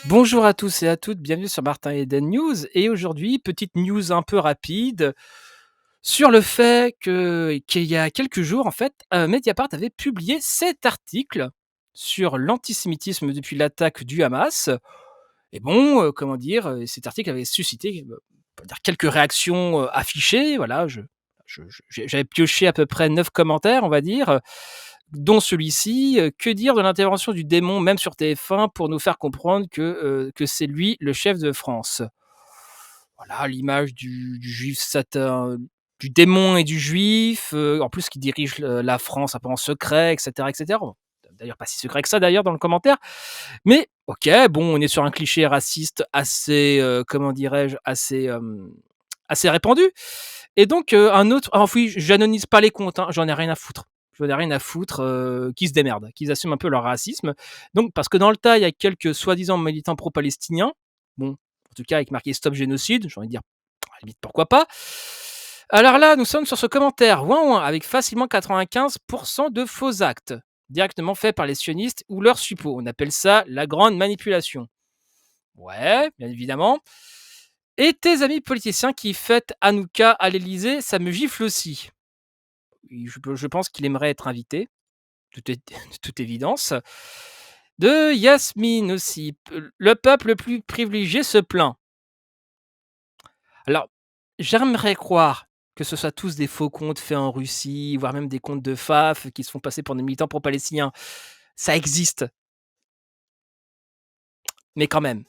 Bonjour à tous et à toutes, bienvenue sur Martin Eden News. Et aujourd'hui, petite news un peu rapide sur le fait qu'il y a quelques jours, en fait, Mediapart avait publié cet article sur l'antisémitisme depuis l'attaque du Hamas. Et bon, comment dire, cet article avait suscité, on va dire quelques réactions affichées. Voilà, j'avais pioché à peu près 9 commentaires, on va dire, dont celui-ci. Que dire de l'intervention du démon, même sur TF1, pour nous faire comprendre que c'est lui le chef de France. Voilà, l'image du juif Satan, du démon et du juif, en plus qui dirige la France un peu en secret, etc., etc. Bon, d'ailleurs, pas si secret que ça, d'ailleurs, dans le commentaire. Mais ok, bon, on est sur un cliché raciste assez, comment dirais-je, assez répandu. Et donc, un autre. Alors, oui, j'anonymise pas les comptes, hein, j'en ai rien à foutre. J'en ai rien à foutre, qu'ils se démerdent, qu'ils assument un peu leur racisme. Donc, parce que dans le tas, il y a quelques soi-disant militants pro-palestiniens. Bon, en tout cas, avec marqué Stop Génocide, j'ai envie de dire, à la limite, pourquoi pas. Alors là, nous sommes sur ce commentaire, ouin ouin, avec facilement 95% de faux actes, directement faits par les sionistes ou leurs suppôts. On appelle ça la grande manipulation. Ouais, bien évidemment. Et tes amis politiciens qui fêtent Hanouka à l'Élysée, ça me gifle aussi. Oui, je pense qu'il aimerait être invité, de toute évidence. De Yasmine aussi. Le peuple le plus privilégié se plaint. Alors, j'aimerais croire que ce soit tous des faux comptes faits en Russie, voire même des comptes de FAF qui se font passer pour des militants pro-palestiniens. Ça existe, mais quand même.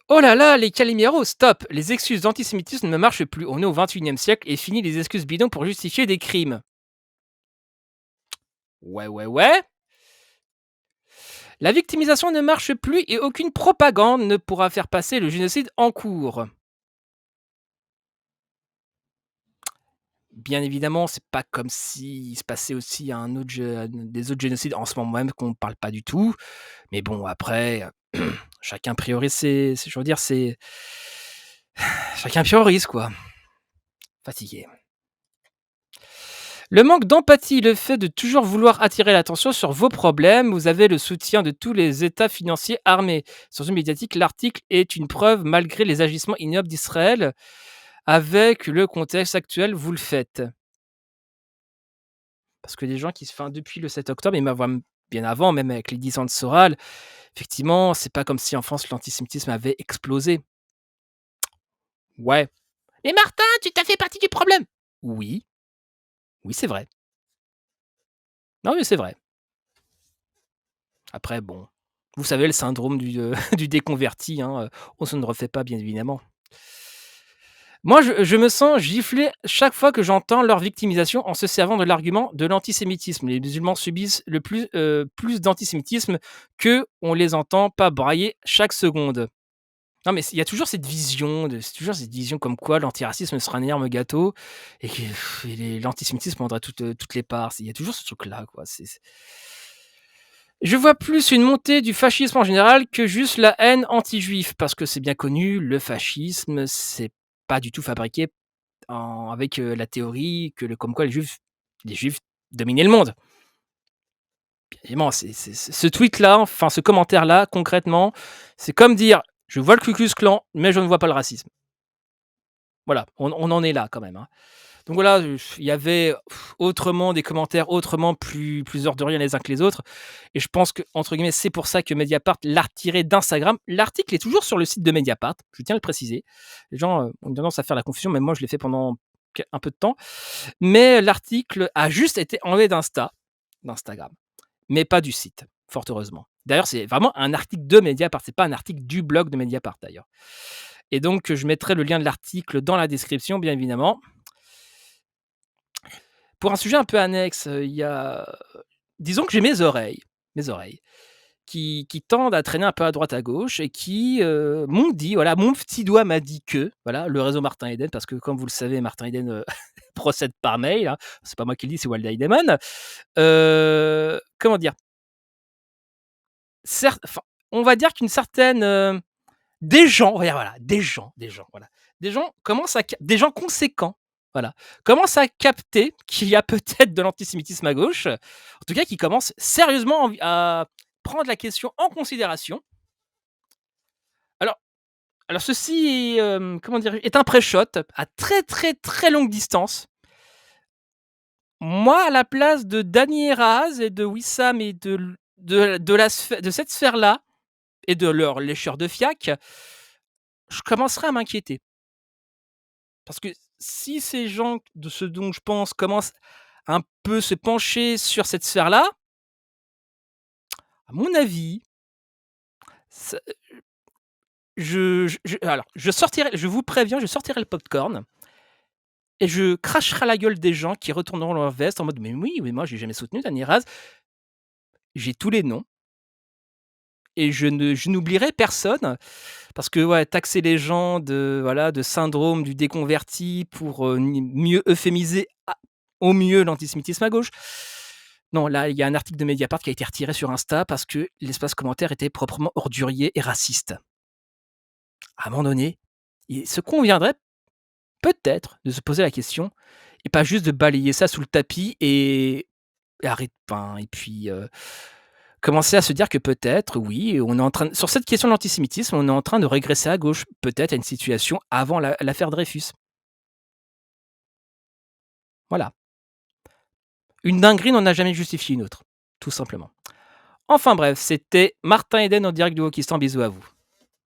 Oh là là, les Calimero, stop! Les excuses d'antisémitisme ne marchent plus. On est au XXIe siècle et fini les excuses bidons pour justifier des crimes. Ouais, ouais, ouais. La victimisation ne marche plus et aucune propagande ne pourra faire passer le génocide en cours. Bien évidemment, c'est pas comme s'il se passait aussi des autres génocides en ce moment même qu'on ne parle pas du tout. Mais bon, après, chacun priorise je veux dire, chacun priorise, quoi. Fatigué. Le manque d'empathie, le fait de toujours vouloir attirer l'attention sur vos problèmes, vous avez le soutien de tous les États financiers armés. Sur une médiatique, l'article est une preuve malgré les agissements ignobles d'Israël. Avec le contexte actuel, vous le faites. Parce que les gens enfin, depuis le 7 octobre, et même bien avant, même avec les 10 ans de Soral, effectivement, c'est pas comme si en France l'antisémitisme avait explosé. Ouais. Mais Martin, tu t'as fait partie du problème. Oui, oui, c'est vrai. Non, mais c'est vrai. Après, bon, vous savez, le syndrome du déconverti, hein, on se ne refait pas, bien évidemment. Moi, je me sens giflé chaque fois que j'entends leur victimisation en se servant de l'argument de l'antisémitisme. Les musulmans subissent plus d'antisémitisme que on les entend pas brailler chaque seconde. Non, mais il y a toujours cette vision, c'est toujours cette vision comme quoi l'antiracisme sera un énorme gâteau et que l'antisémitisme prendra toutes les parts. Il y a toujours ce truc-là, quoi. Je vois plus une montée du fascisme en général que juste la haine anti-juif, parce que c'est bien connu, le fascisme, c'est pas du tout fabriqué avec la théorie comme quoi les juifs dominaient le monde. Bien évidemment, ce tweet-là, enfin ce commentaire-là, concrètement, c'est comme dire je vois le Ku Klux Klan, mais je ne vois pas le racisme. Voilà, on en est là quand même, hein. Donc voilà, il y avait autrement des commentaires autrement plus orduriers les uns que les autres. Et je pense que, entre guillemets, c'est pour ça que Mediapart l'a retiré d'Instagram. L'article est toujours sur le site de Mediapart, je tiens à le préciser. Les gens ont tendance à faire la confusion, mais moi je l'ai fait pendant un peu de temps. Mais l'article a juste été enlevé d'Instagram, mais pas du site, fort heureusement. D'ailleurs, c'est vraiment un article de Mediapart, c'est pas un article du blog de Mediapart d'ailleurs. Et donc, je mettrai le lien de l'article dans la description, bien évidemment. Pour un sujet un peu annexe, il y a disons que j'ai mes oreilles qui tendent à traîner un peu à droite à gauche et qui, m'ont dit, voilà, mon petit doigt m'a dit que, voilà, le réseau Martin Eden, parce que comme vous le savez, Martin Eden, procède par mail, hein. C'est pas moi qui le dis, c'est Walid Aydeman. Comment dire? Enfin, on va dire qu'une certaine, des gens, on va dire, voilà, des gens, voilà. Des gens conséquents, voilà, commencent à capter qu'il y a peut-être de l'antisémitisme à gauche. En tout cas, qui commencent sérieusement à prendre la question en considération. Alors alors ceci est, comment dire? Est un pré-shot à très, très, très longue distance. Moi, à la place de Dany et Rahaz et de Wissam et de cette sphère-là et de leurs lécheurs de fiac, je commencerais à m'inquiéter. Parce que si ces gens de ce dont je pense commencent un peu se pencher sur cette sphère-là, à mon avis, ça je vous préviens, je sortirai le popcorn et je cracherai à la gueule des gens qui retourneront leur veste en mode: «Mais oui, mais moi j'ai jamais soutenu Dany Raz». J'ai tous les noms et je n'oublierai personne parce que, ouais, taxer les gens de, voilà, de syndrome du déconverti pour, ni mieux euphémiser au mieux l'antisémitisme à gauche. Non, là, il y a un article de Mediapart qui a été retiré sur Insta parce que l'espace commentaire était proprement ordurier et raciste. À un moment donné, il se conviendrait peut-être de se poser la question et pas juste de balayer ça sous le tapis et et puis, commencer à se dire que peut-être, oui, on est en train sur cette question de l'antisémitisme, on est en train de régresser à gauche, peut-être à une situation avant l'affaire Dreyfus. Voilà. Une dinguerie n'en a jamais justifié une autre, tout simplement. Enfin bref, c'était Martin Eden en direct du Wokistan. Bisous à vous.